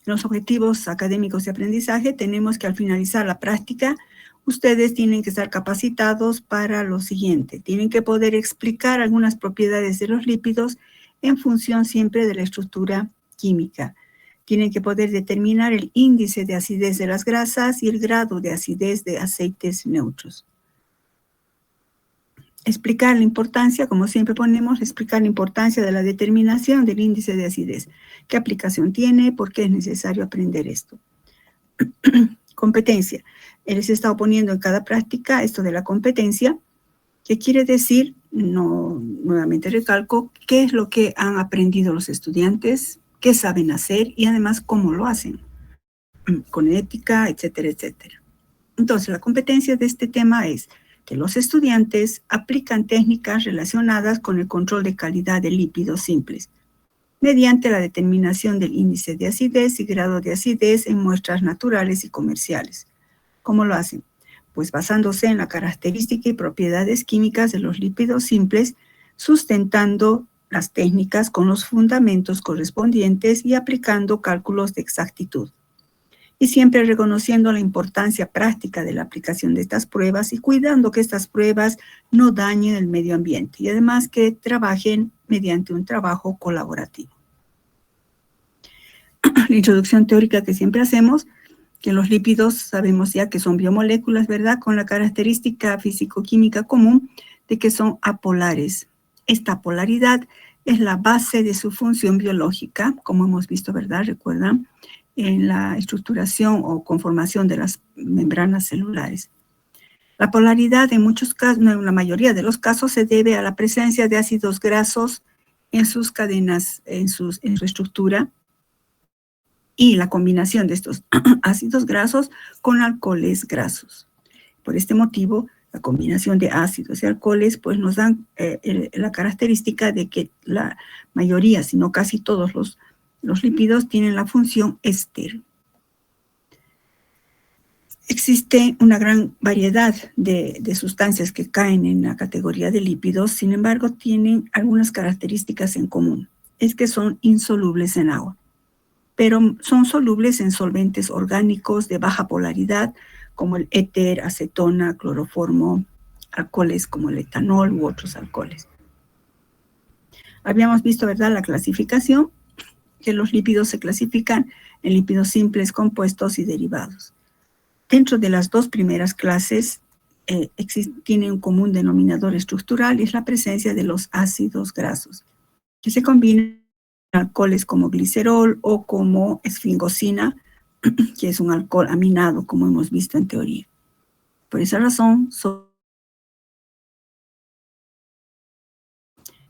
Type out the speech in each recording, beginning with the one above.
En los objetivos académicos de aprendizaje tenemos que al finalizar la práctica, ustedes tienen que estar capacitados para lo siguiente. Tienen que poder explicar algunas propiedades de los lípidos en función siempre de la estructura química. Tienen que poder determinar el índice de acidez de las grasas y el grado de acidez de aceites neutros. Explicar la importancia, como siempre ponemos, explicar la importancia de la determinación del índice de acidez. ¿Qué aplicación tiene? ¿Por qué es necesario aprender esto? Competencia. Les he estado poniendo en cada práctica esto de la competencia, que quiere decir, nuevamente recalco, qué es lo que han aprendido los estudiantes, qué saben hacer y además cómo lo hacen, con ética, etcétera, etcétera. Entonces, la competencia de este tema es que los estudiantes aplican técnicas relacionadas con el control de calidad de lípidos simples, mediante la determinación del índice de acidez y grado de acidez en muestras naturales y comerciales. ¿Cómo lo hacen? Pues basándose en la característica y propiedades químicas de los lípidos simples, sustentando las técnicas con los fundamentos correspondientes y aplicando cálculos de exactitud. Y siempre reconociendo la importancia práctica de la aplicación de estas pruebas y cuidando que estas pruebas no dañen el medio ambiente y además que trabajen mediante un trabajo colaborativo. La introducción teórica que siempre hacemos, que los lípidos sabemos ya que son biomoléculas, ¿verdad? Con la característica físico-química común de que son apolares. Esta polaridad es la base de su función biológica, como hemos visto, ¿verdad? ¿Recuerdan? En la estructuración o conformación de las membranas celulares. La polaridad en muchos casos, en la mayoría de los casos, se debe a la presencia de ácidos grasos en sus cadenas, en su estructura, y la combinación de estos ácidos grasos con alcoholes grasos. Por este motivo, la combinación de ácidos y alcoholes pues nos dan la característica de que la mayoría, si no casi todos los lípidos tienen la función éster. Existe una gran variedad de sustancias que caen en la categoría de lípidos, sin embargo, tienen algunas características en común. Es que son insolubles en agua, pero son solubles en solventes orgánicos de baja polaridad, como el éter, acetona, cloroformo, alcoholes como el etanol u otros alcoholes. Habíamos visto, ¿verdad?, la clasificación, que los lípidos se clasifican en lípidos simples, compuestos y derivados. Dentro de las dos primeras clases tiene un común denominador estructural y es la presencia de los ácidos grasos, que se combinan con alcoholes como glicerol o como esfingosina, que es un alcohol aminado, como hemos visto en teoría. Por esa razón,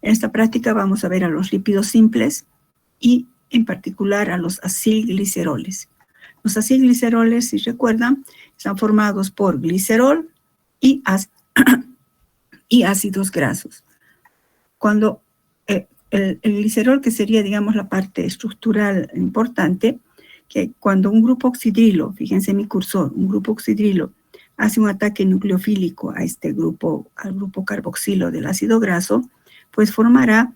en esta práctica vamos a ver a los lípidos simples y en particular a los acilgliceroles. Los acilgliceroles, si recuerdan, están formados por glicerol y ácidos grasos. Cuando el glicerol, que sería, digamos, la parte estructural importante, que cuando un grupo oxidrilo, fíjense mi cursor, un grupo oxidrilo hace un ataque nucleofílico a este grupo, al grupo carboxilo del ácido graso, pues formará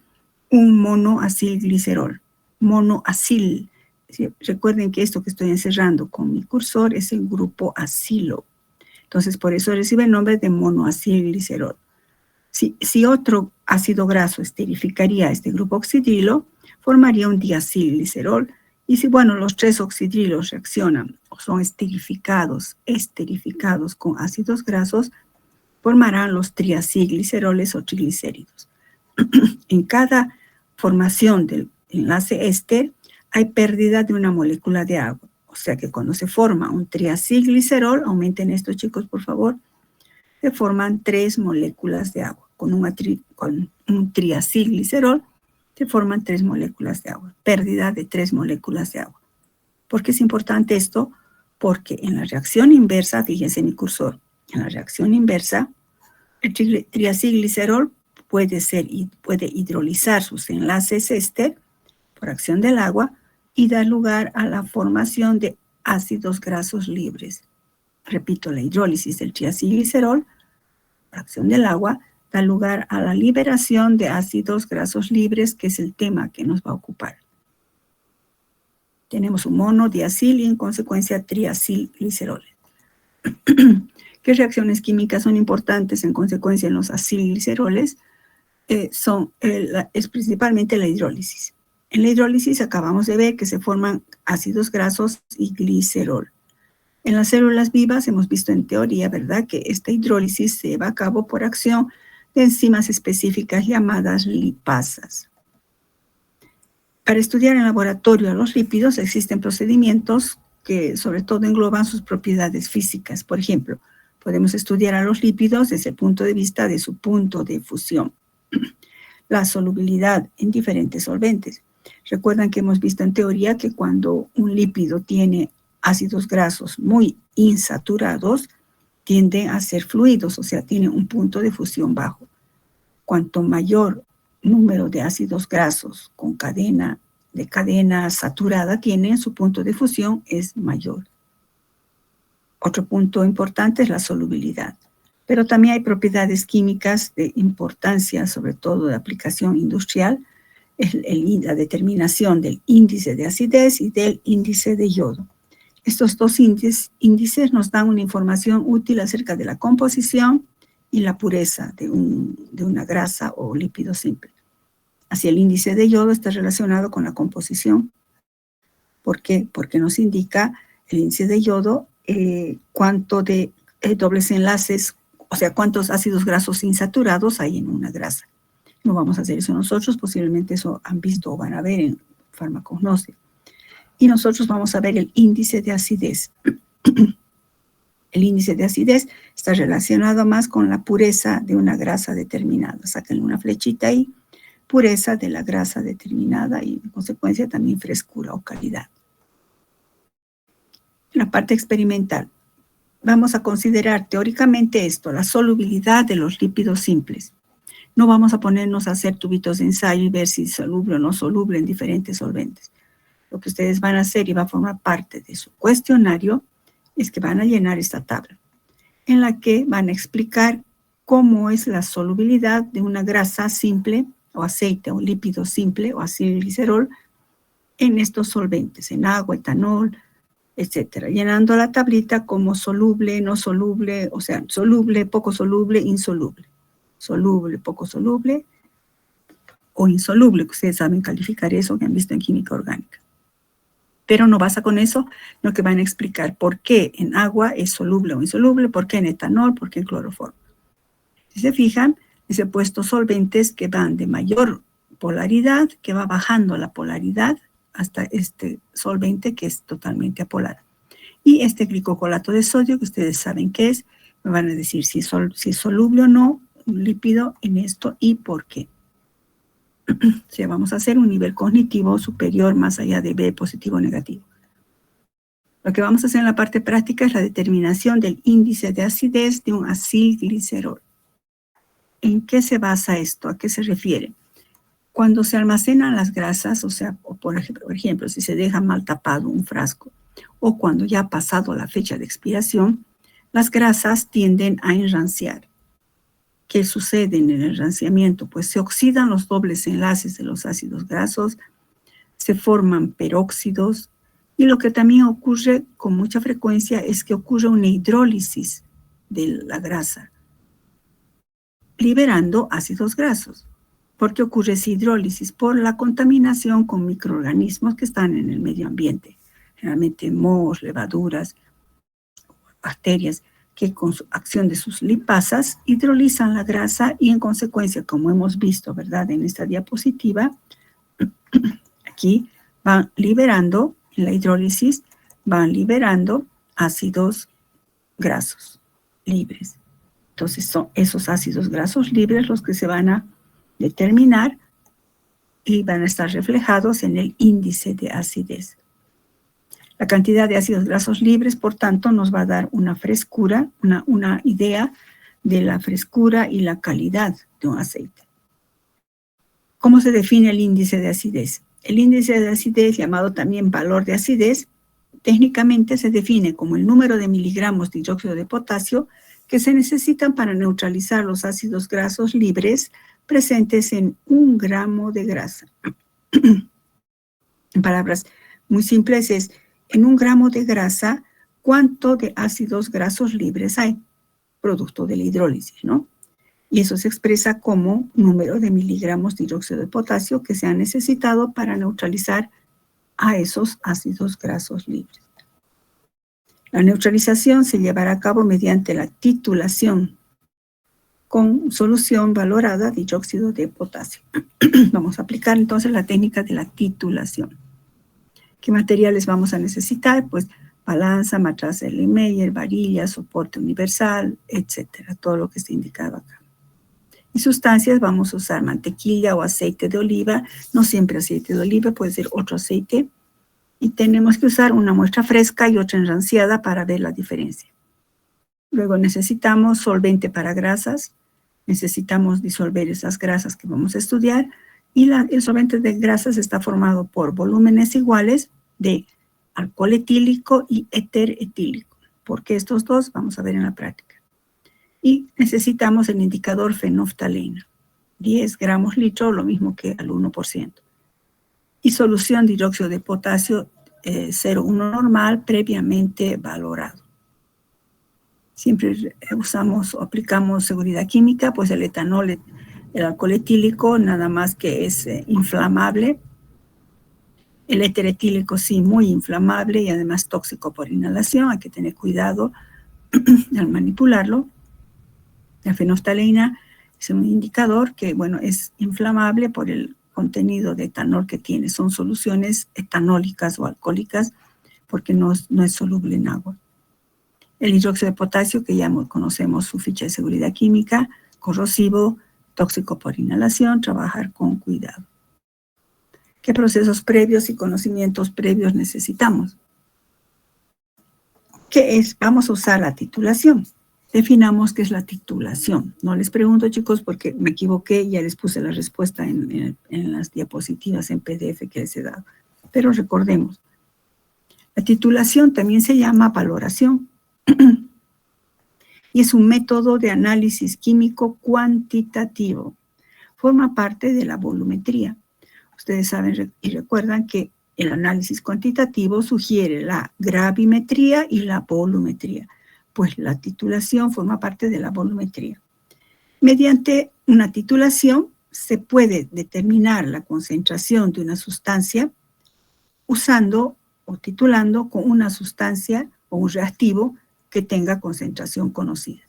un monoacilglicerol. Monoacil. Recuerden que esto que estoy encerrando con mi cursor es el grupo acilo. Entonces, por eso recibe el nombre de monoacilglicerol. Si otro ácido graso esterificaría este grupo oxidrilo, formaría un diacilglicerol. Y si, bueno, los tres oxidrilos reaccionan o son esterificados con ácidos grasos, formarán los triacilgliceroles o triglicéridos. En cada formación del enlace éster hay pérdida de una molécula de agua. O sea que cuando se forma un triacilglicerol, aumenten esto, chicos, por favor, se forman 3 moléculas de agua. Con un triacilglicerol se forman 3 moléculas de agua. Pérdida de 3 moléculas de agua. ¿Por qué es importante esto? Porque en la reacción inversa, fíjense mi cursor, en la reacción inversa, el triacilglicerol puede hidrolizar sus enlaces éster por acción del agua y dar lugar a la formación de ácidos grasos libres. Repito, la hidrólisis del triacilglicerol por acción del agua da lugar a la liberación de ácidos grasos libres, que es el tema que nos va a ocupar. Tenemos un monodiacil y en consecuencia triacilgliceroles. ¿Qué reacciones químicas son importantes en consecuencia en los acilgliceroles? Es principalmente la hidrólisis. En la hidrólisis acabamos de ver que se forman ácidos grasos y glicerol. En las células vivas hemos visto en teoría, ¿verdad?, que esta hidrólisis se lleva a cabo por acción de enzimas específicas llamadas lipasas. Para estudiar en laboratorio a los lípidos existen procedimientos que sobre todo engloban sus propiedades físicas. Por ejemplo, podemos estudiar a los lípidos desde el punto de vista de su punto de fusión, la solubilidad en diferentes solventes. Recuerdan que hemos visto en teoría que cuando un lípido tiene ácidos grasos muy insaturados, tienden a ser fluidos, o sea, tiene un punto de fusión bajo. Cuanto mayor número de ácidos grasos con cadena saturada tienen, su punto de fusión es mayor. Otro punto importante es la solubilidad, pero también hay propiedades químicas de importancia, sobre todo de aplicación industrial, la determinación del índice de acidez y del índice de yodo. Estos dos índices nos dan una información útil acerca de la composición y la pureza de una grasa o lípido simple. Así, el índice de yodo está relacionado con la composición. ¿Por qué? Porque nos indica el índice de yodo cuánto de dobles enlaces, o sea, cuántos ácidos grasos insaturados hay en una grasa. No vamos a hacer eso nosotros, posiblemente eso han visto o van a ver en farmacognosia. Y nosotros vamos a ver el índice de acidez. El índice de acidez está relacionado más con la pureza de una grasa determinada. Sáquenle una flechita ahí, pureza de la grasa determinada y en consecuencia también frescura o calidad. La parte experimental. Vamos a considerar teóricamente esto, la solubilidad de los lípidos simples. No vamos a ponernos a hacer tubitos de ensayo y ver si es soluble o no soluble en diferentes solventes. Lo que ustedes van a hacer y va a formar parte de su cuestionario es que van a llenar esta tabla en la que van a explicar cómo es la solubilidad de una grasa simple o aceite o lípido simple o acilglicerol en estos solventes, en agua, etanol, etcétera, llenando la tablita como soluble, no soluble, o sea, soluble, poco soluble, insoluble, soluble, poco soluble o insoluble, que ustedes saben calificar eso que han visto en química orgánica. Pero no basta con eso, lo que van a explicar por qué en agua es soluble o insoluble, por qué en etanol, por qué en cloroformo. Si se fijan, les he puesto solventes que van de mayor polaridad, que va bajando la polaridad hasta este solvente que es totalmente apolar. Y este glicocolato de sodio, que ustedes saben qué es, me van a decir si es soluble o no un lípido en esto y por qué. O sea, vamos a hacer un nivel cognitivo superior más allá de B positivo o negativo. Lo que vamos a hacer en la parte práctica es la determinación del índice de acidez de un acilglicerol. ¿En qué se basa esto? ¿A qué se refiere? Cuando se almacenan las grasas, o sea, por ejemplo, si se deja mal tapado un frasco o cuando ya ha pasado la fecha de expiración, las grasas tienden a enranciar. ¿Qué sucede en el enranciamiento? Pues se oxidan los dobles enlaces de los ácidos grasos, se forman peróxidos y lo que también ocurre con mucha frecuencia es que ocurre una hidrólisis de la grasa, liberando ácidos grasos. ¿Por qué ocurre esa hidrólisis? Por la contaminación con microorganismos que están en el medio ambiente, generalmente mohos, levaduras, bacterias, que con su acción de sus lipasas hidrolizan la grasa y en consecuencia, como hemos visto, ¿verdad? En esta diapositiva, aquí van liberando, en la hidrólisis, van liberando ácidos grasos libres. Entonces son esos ácidos grasos libres los que se van a determinar y van a estar reflejados en el índice de acidez. La cantidad de ácidos grasos libres, por tanto, nos va a dar una frescura, una idea de la frescura y la calidad de un aceite. ¿Cómo se define el índice de acidez? El índice de acidez, llamado también valor de acidez, técnicamente se define como el número de miligramos de hidróxido de potasio que se necesitan para neutralizar los ácidos grasos libres presentes en 1 gramo de grasa. En palabras muy simples es, en 1 gramo de grasa, ¿cuánto de ácidos grasos libres hay? Producto de la hidrólisis, ¿no? Y eso se expresa como número de miligramos de hidróxido de potasio que se han necesitado para neutralizar a esos ácidos grasos libres. La neutralización se llevará a cabo mediante la titulación con solución valorada de hidróxido de potasio. Vamos a aplicar entonces la técnica de la titulación. ¿Qué materiales vamos a necesitar? Pues balanza, matraca Erlenmeyer, varilla, soporte universal, etcétera, todo lo que está indicado acá. Y sustancias, vamos a usar mantequilla o aceite de oliva, no siempre aceite de oliva, puede ser otro aceite. Y tenemos que usar una muestra fresca y otra enranciada para ver la diferencia. Luego necesitamos solvente para grasas, necesitamos disolver esas grasas que vamos a estudiar, y el solvente de grasas está formado por volúmenes iguales de alcohol etílico y éter etílico. ¿Por qué estos dos? Vamos a ver en la práctica. Y necesitamos el indicador fenoftalina, 10 gramos litro, lo mismo que al 1%. Y solución de hidróxido de potasio 0,1 normal previamente valorado. Siempre usamos o aplicamos seguridad química, pues el etanol, el alcohol etílico, nada más que es inflamable. El éter etílico sí, muy inflamable y además tóxico por inhalación, hay que tener cuidado al manipularlo. La fenoftalina es un indicador que, bueno, es inflamable por el contenido de etanol que tiene. Son soluciones etanólicas o alcohólicas porque no es soluble en agua. El hidróxido de potasio, que ya conocemos su ficha de seguridad química, corrosivo, tóxico por inhalación, trabajar con cuidado. ¿Qué procesos previos y conocimientos previos necesitamos? ¿Qué es? Vamos a usar la titulación. Definamos qué es la titulación. No les pregunto, chicos, porque me equivoqué, ya les puse la respuesta en las diapositivas en PDF que les he dado. Pero recordemos, la titulación también se llama valoración y es un método de análisis químico cuantitativo. Forma parte de la volumetría. Ustedes saben y recuerdan que el análisis cuantitativo sugiere la gravimetría y la volumetría. Pues la titulación forma parte de la volumetría. Mediante una titulación se puede determinar la concentración de una sustancia usando o titulando con una sustancia o un reactivo que tenga concentración conocida.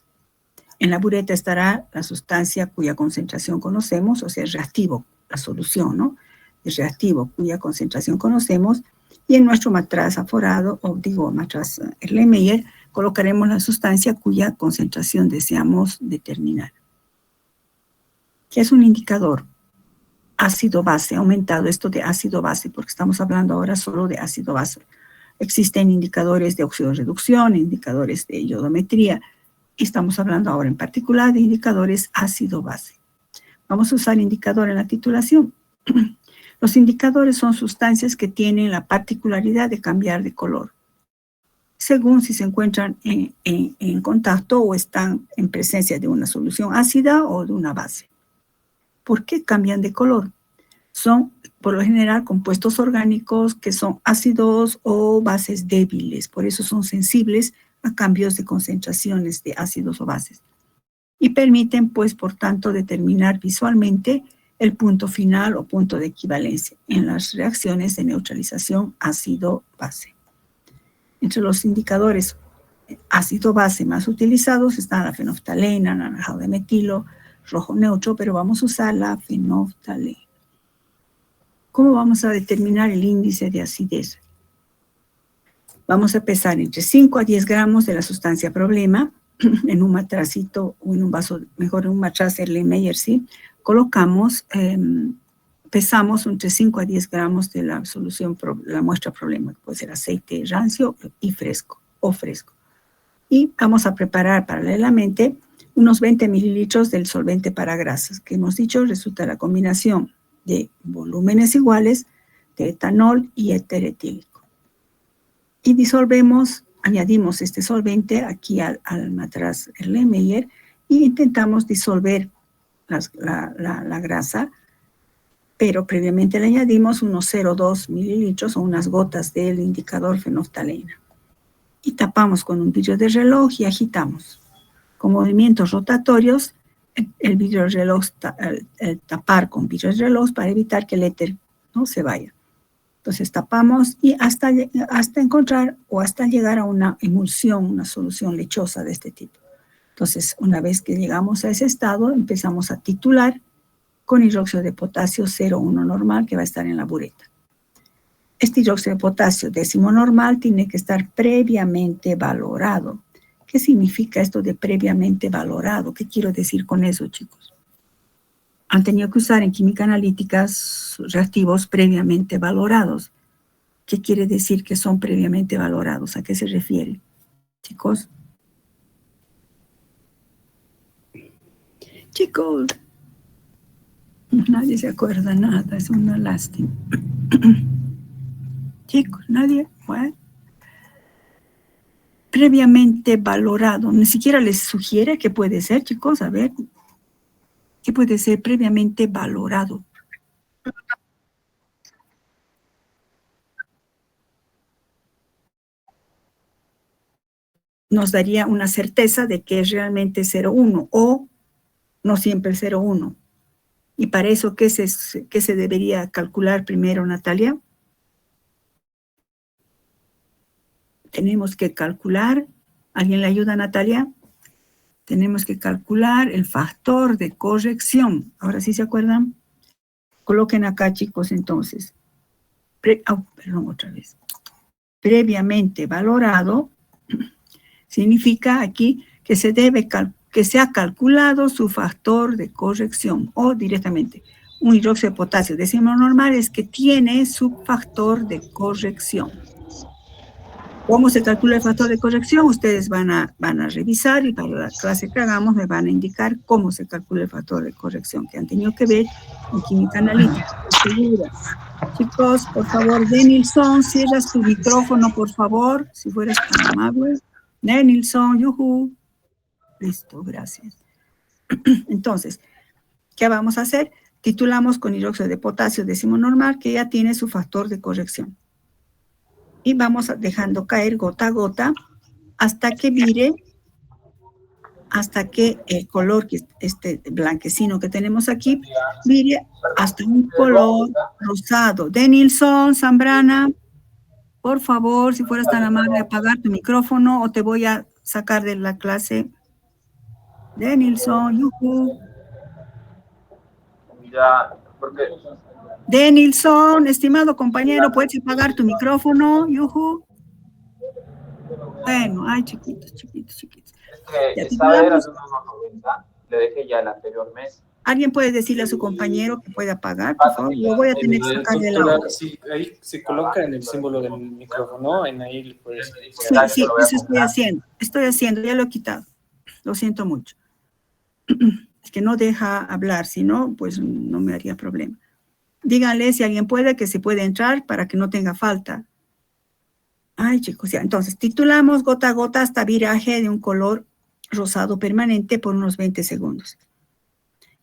En la bureta estará la sustancia cuya concentración conocemos, o sea, el reactivo, la solución, ¿no? El reactivo cuya concentración conocemos, y en nuestro matraz aforado, o digo matraz Erlenmeyer, colocaremos la sustancia cuya concentración deseamos determinar. ¿Qué es un indicador? Ácido-base, aumentado esto de ácido-base, porque estamos hablando ahora solo de ácido-base. Existen indicadores de oxidorreducción, indicadores de iodometría, y estamos hablando ahora en particular de indicadores ácido-base. Vamos a usar indicador en la titulación. Los indicadores son sustancias que tienen la particularidad de cambiar de color, según si se encuentran en contacto o están en presencia de una solución ácida o de una base. ¿Por qué cambian de color? Son, por lo general, compuestos orgánicos que son ácidos o bases débiles. Por eso son sensibles a cambios de concentraciones de ácidos o bases. Y permiten, pues, por tanto, determinar visualmente el punto final o punto de equivalencia en las reacciones de neutralización ácido-base. Entre los indicadores ácido-base más utilizados están la fenoftalina, anaranjado de metilo, rojo neutro, pero vamos a usar la fenoftalina. ¿Cómo vamos a determinar el índice de acidez? Vamos a pesar entre 5 a 10 gramos de la sustancia problema en un matracito o en un vaso, mejor en un matraz Erlenmeyer, ¿sí? Colocamos, pesamos entre 5 a 10 gramos de la solución, la muestra problema, que puede ser aceite rancio y fresco o fresco. Y vamos a preparar paralelamente unos 20 mililitros del solvente para grasas, que hemos dicho resulta la combinación de volúmenes iguales de etanol y éter etílico. Y disolvemos, añadimos este solvente aquí al matraz Erlenmeyer y intentamos disolver la grasa pero previamente le añadimos unos 0,2 mililitros o unas gotas del indicador fenolftalina. Y tapamos con un vidrio de reloj y agitamos. Con movimientos rotatorios, el vidrio de reloj, el tapar con vidrio de reloj para evitar que el éter no se vaya. Entonces tapamos y hasta encontrar o hasta llegar a una emulsión, una solución lechosa de este tipo. Entonces, una vez que llegamos a ese estado, empezamos a titular con hidróxido de potasio 0,1 normal que va a estar en la bureta. Este hidróxido de potasio décimo normal tiene que estar previamente valorado. ¿Qué significa esto de previamente valorado? ¿Qué quiero decir con eso, chicos? Han tenido que usar en química analítica reactivos previamente valorados. ¿Qué quiere decir que son previamente valorados? ¿A qué se refiere, chicos? Chicos, nadie se acuerda nada, es una lástima. Chicos, nadie, bueno. Previamente valorado, ni siquiera les sugiere qué puede ser, chicos, a ver. ¿Qué puede ser previamente valorado? Nos daría una certeza de que es realmente 0,1 o no siempre 0,1. Y para eso, ¿qué se debería calcular primero, Natalia? Tenemos que calcular, ¿alguien le ayuda, Natalia? Tenemos que calcular el factor de corrección. Ahora sí se acuerdan. Coloquen acá, chicos, entonces. Perdón, otra vez. Previamente valorado significa aquí que que se ha calculado su factor de corrección o directamente un hidróxido de potasio décimo normal es que tiene su factor de corrección. ¿Cómo se calcula el factor de corrección? Ustedes van a revisar y para la clase que hagamos me van a indicar cómo se calcula el factor de corrección que han tenido que ver en química analítica. Segura. Chicos, por favor, Denilson, cierras tu micrófono, por favor, si fueras tan amable. Denilson, yuhu. Listo, gracias. Entonces, ¿qué vamos a hacer? Titulamos con hidróxido de potasio décimo normal que ya tiene su factor de corrección. Y vamos dejando caer gota a gota hasta que vire, hasta que el color, este blanquecino que tenemos aquí, vire hasta un color rosado. Denilson, Zambrana, por favor, si fueras tan amable, apagar tu micrófono o te voy a sacar de la clase. Denilson, yuhu. Ya, porque... Denilson, estimado compañero, ¿puedes apagar tu micrófono, yuhu? Bueno, ay, chiquitos. Es que esta vez era de 1,90, le dejé ya el anterior mes. ¿Alguien puede decirle a su compañero que puede apagar, por favor? Lo voy a tener que sacar de la hora. Sí, ahí se coloca en el símbolo del micrófono, en ahí puedes... Sí, eso estoy haciendo, ya lo he quitado. Lo siento mucho. Es que no deja hablar, si no, pues no me haría problema. Díganle si alguien puede, que se puede entrar para que no tenga falta. Ay, chicos, ya. Entonces, titulamos gota a gota hasta viraje de un color rosado permanente por unos 20 segundos.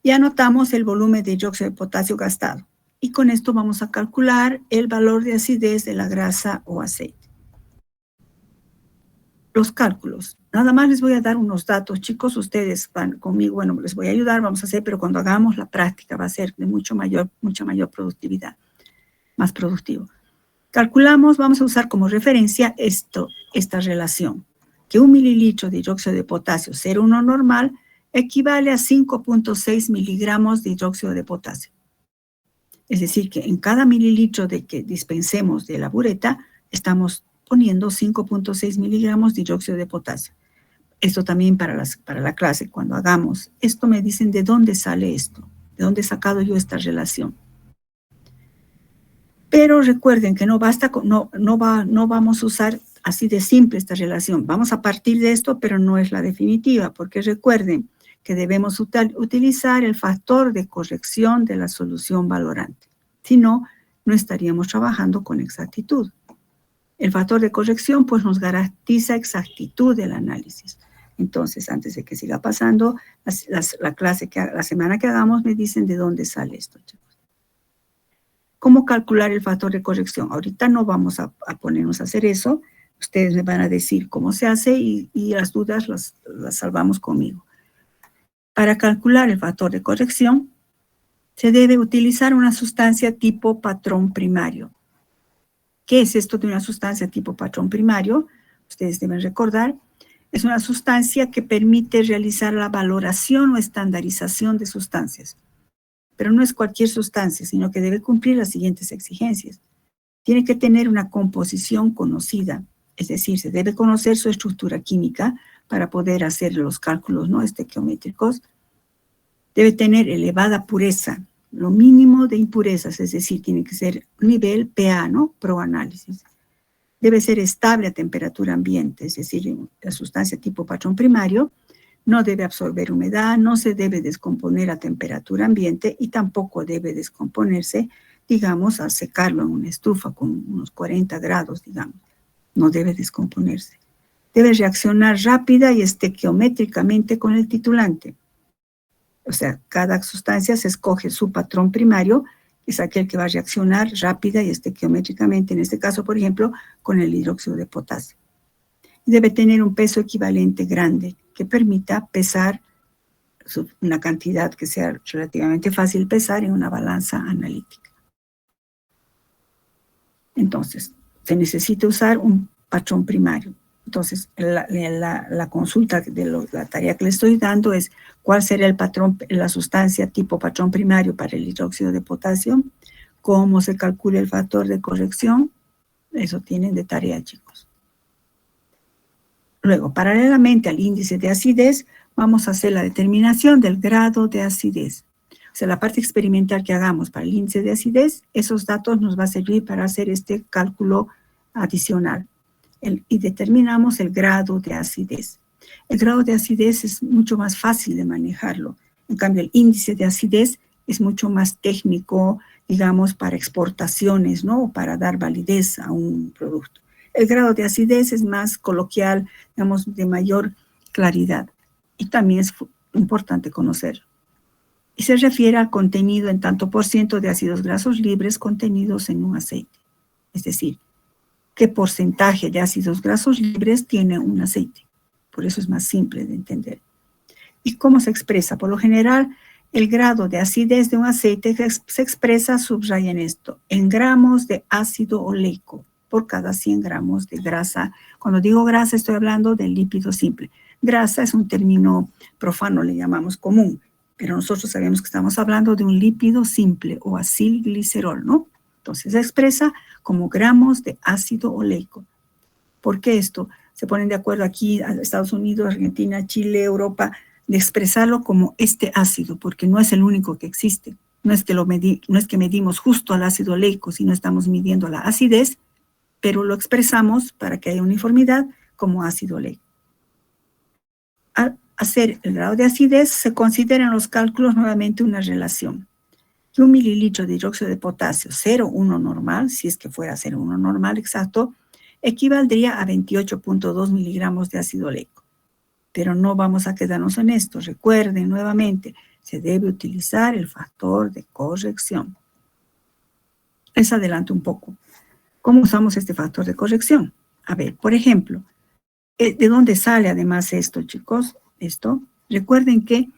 Y anotamos el volumen de hidróxido de potasio gastado. Y con esto vamos a calcular el valor de acidez de la grasa o aceite. Los cálculos. Nada más les voy a dar unos datos, chicos. Ustedes van conmigo, bueno, les voy a ayudar, vamos a hacer, pero cuando hagamos la práctica va a ser de mucha mayor productividad, más productivo. Calculamos, vamos a usar como referencia esta relación, que 1 mililitro de hidróxido de potasio 0,1 normal equivale a 5,6 miligramos de hidróxido de potasio. Es decir, que en cada mililitro de que dispensemos de la bureta, estamos poniendo 5,6 miligramos de hidróxido de potasio. Esto también para la clase, cuando hagamos esto me dicen de dónde sale esto, de dónde he sacado yo esta relación. Pero recuerden que no basta, no vamos a usar así de simple esta relación. Vamos a partir de esto, pero no es la definitiva, porque recuerden que debemos utilizar el factor de corrección de la solución valorante. Si no, no estaríamos trabajando con exactitud. El factor de corrección, pues, nos garantiza exactitud del análisis. Entonces, antes de que siga pasando, la semana que hagamos me dicen de dónde sale esto, chicos. ¿Cómo calcular el factor de corrección? Ahorita no vamos a ponernos a hacer eso. Ustedes me van a decir cómo se hace y las dudas las salvamos conmigo. Para calcular el factor de corrección, se debe utilizar una sustancia tipo patrón primario. ¿Qué es esto de una sustancia tipo patrón primario? Ustedes deben recordar, es una sustancia que permite realizar la valoración o estandarización de sustancias. Pero no es cualquier sustancia, sino que debe cumplir las siguientes exigencias. Tiene que tener una composición conocida, es decir, se debe conocer su estructura química para poder hacer los cálculos, ¿no?, estequiométricos. Debe tener elevada pureza, lo mínimo de impurezas, es decir, tiene que ser nivel PA, ¿no?, proanálisis. Debe ser estable a temperatura ambiente, es decir, la sustancia tipo patrón primario no debe absorber humedad, no se debe descomponer a temperatura ambiente y tampoco debe descomponerse, digamos, al secarlo en una estufa con unos 40 grados, digamos. No debe descomponerse. Debe reaccionar rápida y estequiométricamente con el titulante. O sea, cada sustancia se escoge su patrón primario, que es aquel que va a reaccionar rápida y estequiométricamente, en este caso, por ejemplo, con el hidróxido de potasio. Debe tener un peso equivalente grande que permita pesar una cantidad que sea relativamente fácil pesar en una balanza analítica. Entonces, se necesita usar un patrón primario. Entonces, la consulta de la tarea que le estoy dando es cuál será el patrón, la sustancia tipo patrón primario para el hidróxido de potasio, cómo se calcula el factor de corrección. Eso tienen de tarea, chicos. Luego, paralelamente al índice de acidez, vamos a hacer la determinación del grado de acidez. O sea, la parte experimental que hagamos para el índice de acidez, esos datos nos va a servir para hacer este cálculo adicional. Y determinamos el grado de acidez. El grado de acidez es mucho más fácil de manejarlo. En cambio, el índice de acidez es mucho más técnico, digamos, para exportaciones, ¿no?, o para dar validez a un producto. El grado de acidez es más coloquial, digamos, de mayor claridad. Y también es importante conocerlo. Y se refiere al contenido en tanto por ciento de ácidos grasos libres contenidos en un aceite. Es decir, qué porcentaje de ácidos grasos libres tiene un aceite. Por eso es más simple de entender. ¿Y cómo se expresa? Por lo general, el grado de acidez de un aceite se expresa, subrayen esto, en gramos de ácido oleico por cada 100 gramos de grasa. Cuando digo grasa, estoy hablando del lípido simple. Grasa es un término profano, le llamamos común, pero nosotros sabemos que estamos hablando de un lípido simple o acilglicerol, ¿no? Entonces se expresa como gramos de ácido oleico. ¿Por qué esto? Se ponen de acuerdo aquí a Estados Unidos, Argentina, Chile, Europa, de expresarlo como este ácido, porque no es el único que existe. No es que medimos justo al ácido oleico, sino estamos midiendo la acidez, pero lo expresamos para que haya uniformidad como ácido oleico. Al hacer el grado de acidez, se considera en los cálculos nuevamente una relación. Que 1 mililitro de hidróxido de potasio 0,1 normal, si es que fuera 0,1 normal exacto, equivaldría a 28.2 miligramos de ácido oleico. Pero no vamos a quedarnos en esto. Recuerden nuevamente, se debe utilizar el factor de corrección. Les adelanto un poco. ¿Cómo usamos este factor de corrección? A ver, por ejemplo, ¿de dónde sale además esto, chicos? Esto, recuerden que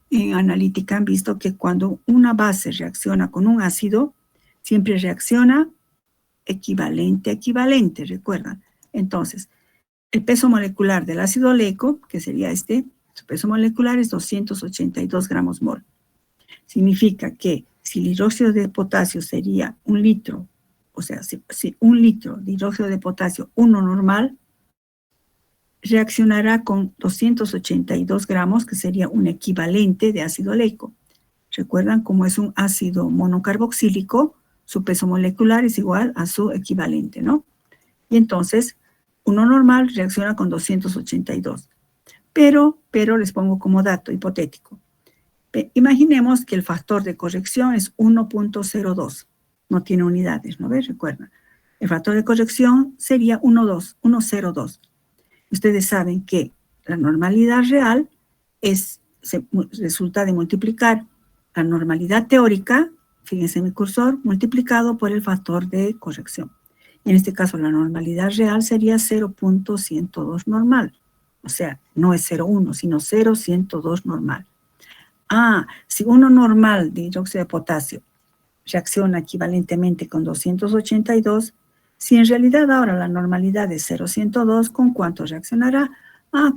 en analítica han visto que cuando una base reacciona con un ácido, siempre reacciona equivalente a equivalente, ¿recuerdan? Entonces, el peso molecular del ácido oleico, que sería su peso molecular es 282 gramos mol. Significa que si el hidróxido de potasio sería 1 litro, o sea, si 1 litro de hidróxido de potasio 1 normal, reaccionará con 282 gramos, que sería un equivalente de ácido oleico. Recuerdan, como es un ácido monocarboxílico, su peso molecular es igual a su equivalente, ¿no? Y entonces, 1 normal reacciona con 282. Pero les pongo como dato hipotético. Imaginemos que el factor de corrección es 1.02. No tiene unidades, ¿no ves? Recuerdan. El factor de corrección sería 1.02. Ustedes saben que la normalidad real resulta de multiplicar la normalidad teórica fíjense mi cursor, multiplicado por el factor de corrección. Y en este caso la normalidad real sería 0.102 normal. O sea, no es 0,1, sino 0.102 normal. Si uno normal de hidróxido de potasio reacciona equivalentemente con 282, si en realidad ahora la normalidad es 0.102, ¿con cuánto reaccionará?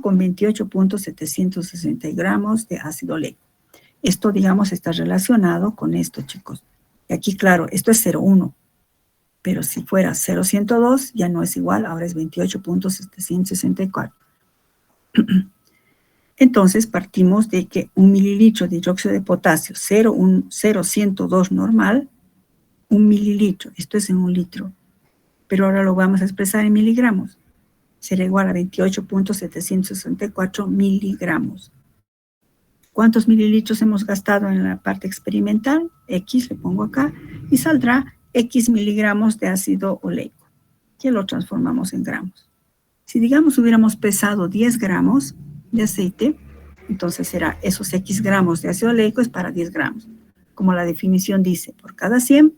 Con 28.760 gramos de ácido oleico. Esto, digamos, está relacionado con esto, chicos. Y aquí, claro, esto es 0,1. Pero si fuera 0.102, ya no es igual, ahora es 28.764. Entonces, partimos de que 1 mililitro de hidróxido de potasio, 0.102 normal, 1 mililitro, esto es en 1 litro, pero ahora lo vamos a expresar en miligramos. Será igual a 28.764 miligramos. ¿Cuántos mililitros hemos gastado en la parte experimental? X, le pongo acá, y saldrá X miligramos de ácido oleico, que lo transformamos en gramos. Si, digamos, hubiéramos pesado 10 gramos de aceite, entonces será esos X gramos de ácido oleico es para 10 gramos. Como la definición dice, por cada 100,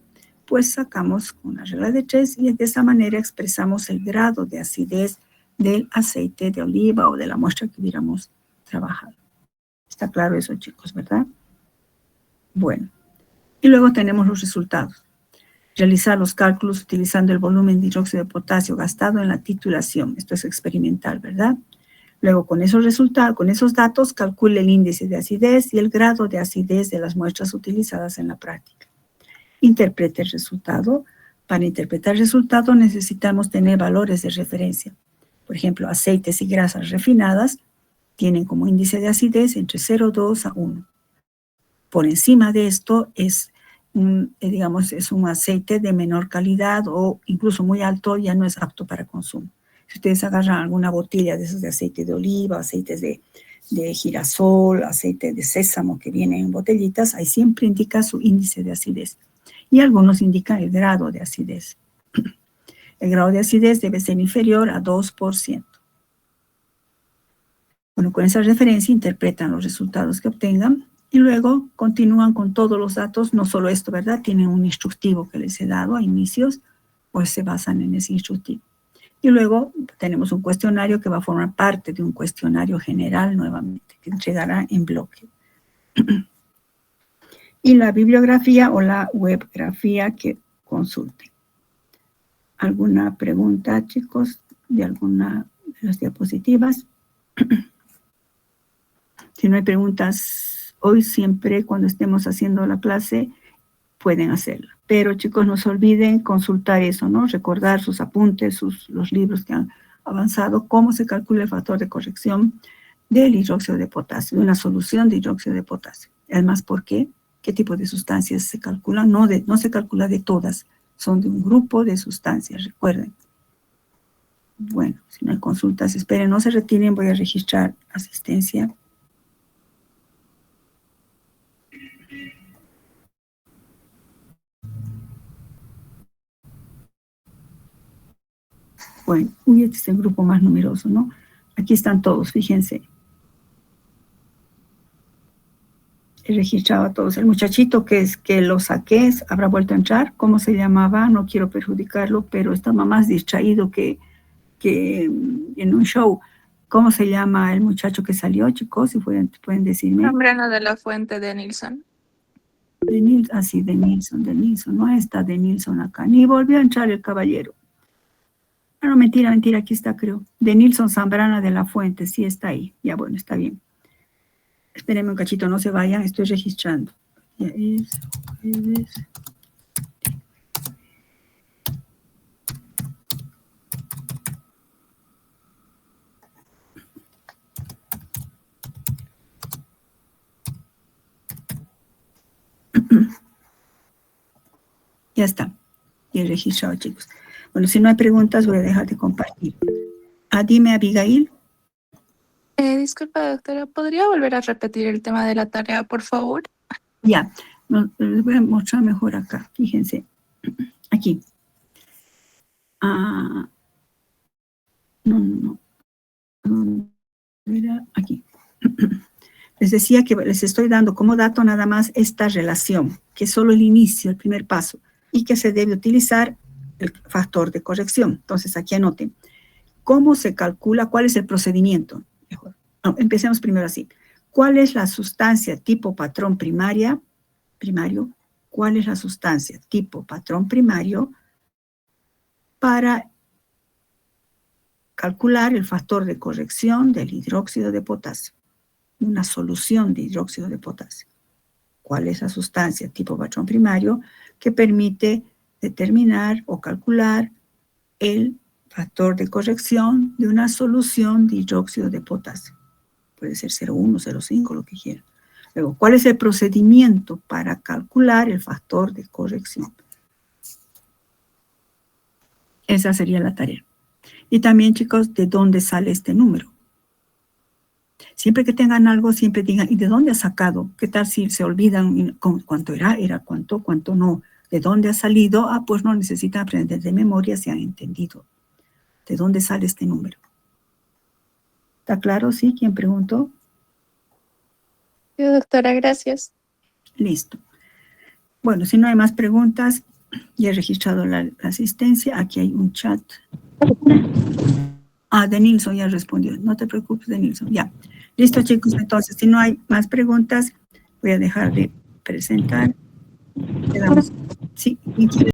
pues sacamos una regla de 3 y de esa manera expresamos el grado de acidez del aceite de oliva o de la muestra que hubiéramos trabajado. Está claro eso, chicos, ¿verdad? Bueno, y luego tenemos los resultados. Realizar los cálculos utilizando el volumen de hidróxido de potasio gastado en la titulación. Esto es experimental, ¿verdad? Luego, con esos resultados, con esos datos, calcule el índice de acidez y el grado de acidez de las muestras utilizadas en la práctica. Interprete el resultado. Para interpretar el resultado necesitamos tener valores de referencia. Por ejemplo, aceites y grasas refinadas tienen como índice de acidez entre 0,2 a 1. Por encima de esto es es un aceite de menor calidad o incluso muy alto, ya no es apto para consumo. Si ustedes agarran alguna botella de esos de aceite de oliva, aceites de girasol, aceite de sésamo que vienen en botellitas, ahí siempre indica su índice de acidez. Y algunos indican el grado de acidez. El grado de acidez debe ser inferior a 2%. Bueno, con esa referencia interpretan los resultados que obtengan y luego continúan con todos los datos, no solo esto, ¿verdad? Tienen un instructivo que les he dado a inicios, pues se basan en ese instructivo. Y luego tenemos un cuestionario que va a formar parte de un cuestionario general nuevamente, que entregará en bloque. Y la bibliografía o la webgrafía que consulten. ¿Alguna pregunta, chicos, de alguna de las diapositivas? Si no hay preguntas hoy, siempre cuando estemos haciendo la clase, pueden hacerla. Pero, chicos, no se olviden consultar eso, ¿no? Recordar sus apuntes, los libros que han avanzado, cómo se calcula el factor de corrección del hidróxido de potasio, de una solución de hidróxido de potasio. Además, ¿por qué? ¿Qué tipo de sustancias se calculan? No se calcula de todas, son de un grupo de sustancias, recuerden. Bueno, si no hay consultas, esperen, no se retiren, voy a registrar asistencia. Bueno, este es el grupo más numeroso, ¿no? Aquí están todos, fíjense. He registrado a todos. El muchachito que lo saqué, habrá vuelto a entrar. ¿Cómo se llamaba? No quiero perjudicarlo, pero estaba más distraído que en un show. ¿Cómo se llama el muchacho que salió, chicos? Si pueden decirme. Zambrano de la Fuente de Nilsson. De Nilsson. No está de Nilsson acá. Ni volvió a entrar el caballero. No, mentira, aquí está, creo. De Nilsson Zambrana de la Fuente, sí está ahí. Ya, bueno, está bien. Espérenme un cachito, no se vayan, estoy registrando. Ya es jueves. Ya está. Ya he registrado, chicos. Bueno, si no hay preguntas, voy a dejar de compartir. Dime, Abigail. Disculpa, doctora, ¿podría volver a repetir el tema de la tarea, por favor? Ya, les voy a mostrar mejor acá. Fíjense, aquí. No. Era aquí. Les decía que les estoy dando como dato nada más esta relación, que es solo el inicio, el primer paso, y que se debe utilizar el factor de corrección. Entonces, aquí anoten. ¿Cómo se calcula? ¿Cuál es el procedimiento? Mejor. No, empecemos primero así. ¿Cuál es la sustancia tipo patrón primario? ¿Cuál es la sustancia tipo patrón primario para calcular el factor de corrección del hidróxido de potasio? Una solución de hidróxido de potasio. ¿Cuál es la sustancia tipo patrón primario que permite determinar o calcular el factor de corrección de una solución de hidróxido de potasio? Puede ser 0,1, 0,5, lo que quieran. Luego, ¿cuál es el procedimiento para calcular el factor de corrección? Esa sería la tarea. Y también, chicos, ¿de dónde sale este número? Siempre que tengan algo, siempre digan, ¿y de dónde ha sacado? ¿Qué tal si se olvidan cuánto era cuánto no? ¿De dónde ha salido? Ah, pues no necesitan aprender de memoria si han entendido. ¿De dónde sale este número? ¿Está claro? ¿Sí? ¿Quién preguntó? Sí, doctora, gracias. Listo. Bueno, si no hay más preguntas, ya he registrado la asistencia. Aquí hay un chat. Ah, de Nilsson ya respondió. No te preocupes, de Nilsson. Ya. Listo, chicos. Entonces, si no hay más preguntas, voy a dejar de presentar. Quedamos. Sí, ¿quién quiere?